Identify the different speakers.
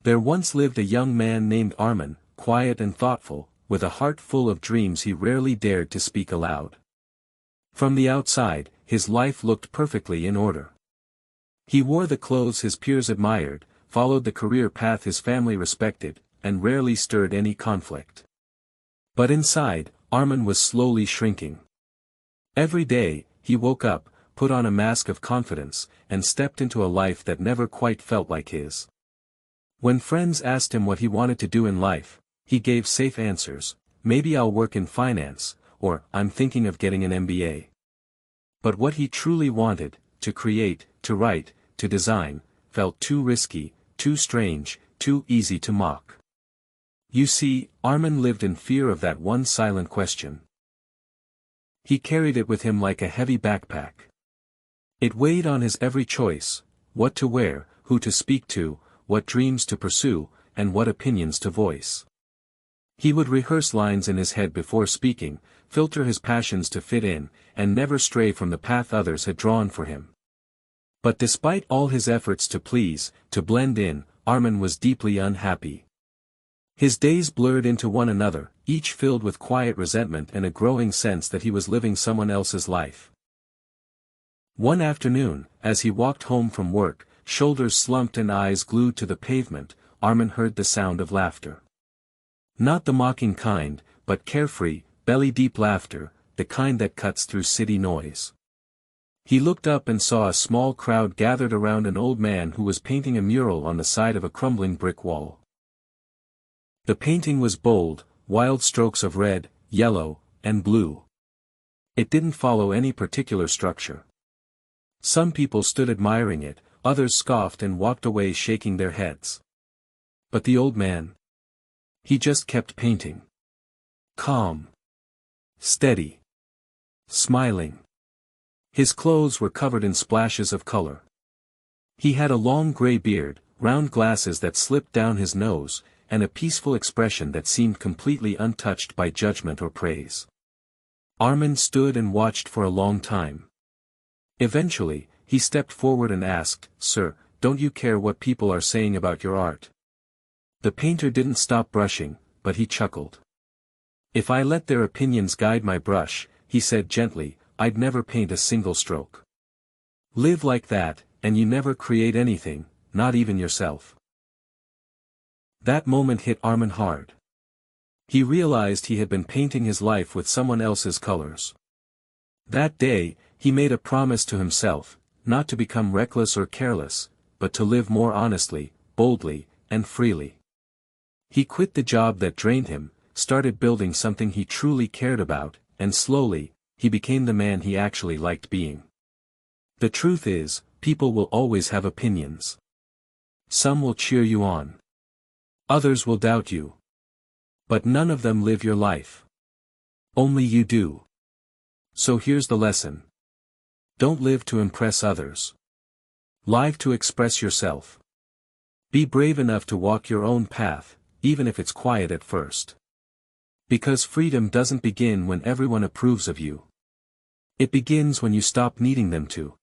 Speaker 1: There once lived a young man named Arman, quiet and thoughtful, with a heart full of dreams he rarely dared to speak aloud. From the outside, his life looked perfectly in order. He wore the clothes his peers admired, followed the career path his family respected, and rarely stirred any conflict. But inside, Arman was slowly shrinking. Every day, he woke up, put on a mask of confidence, and stepped into a life that never quite felt like his. When friends asked him what he wanted to do in life, he gave safe answers: maybe I'll work in finance, or I'm thinking of getting an MBA. But what he truly wanted, to create, to write, to design, felt too risky, too strange, too easy to mock. You see, Arman lived in fear of that one silent question. He carried it with him like a heavy backpack. It weighed on his every choice: what to wear, who to speak to, what dreams to pursue, and what opinions to voice. He would rehearse lines in his head before speaking, filter his passions to fit in, and never stray from the path others had drawn for him. But despite all his efforts to please, to blend in, Arman was deeply unhappy. His days blurred into one another, each filled with quiet resentment and a growing sense that he was living someone else's life. One afternoon, as he walked home from work, shoulders slumped and eyes glued to the pavement, Arman heard the sound of laughter. Not the mocking kind, but carefree, belly-deep laughter, the kind that cuts through city noise. He looked up and saw a small crowd gathered around an old man who was painting a mural on the side of a crumbling brick wall. The painting was bold, wild strokes of red, yellow, and blue. It didn't follow any particular structure. Some people stood admiring it, others scoffed and walked away shaking their heads. But the old man? He just kept painting. Calm. Steady. Smiling. His clothes were covered in splashes of color. He had a long gray beard, round glasses that slipped down his nose, and a peaceful expression that seemed completely untouched by judgment or praise. Arman stood and watched for a long time. Eventually, he stepped forward and asked, "Sir, don't you care what people are saying about your art?" The painter didn't stop brushing, but he chuckled. "If I let their opinions guide my brush," he said gently, "I'd never paint a single stroke. Live like that, and you never create anything, not even yourself." That moment hit Arman hard. He realized he had been painting his life with someone else's colors. That day, he made a promise to himself, not to become reckless or careless, but to live more honestly, boldly, and freely. He quit the job that drained him, started building something he truly cared about, and slowly, he became the man he actually liked being. The truth is, people will always have opinions. Some will cheer you on. Others will doubt you. But none of them live your life. Only you do. So here's the lesson. Don't live to impress others. Live to express yourself. Be brave enough to walk your own path, even if it's quiet at first. Because freedom doesn't begin when everyone approves of you. It begins when you stop needing them to.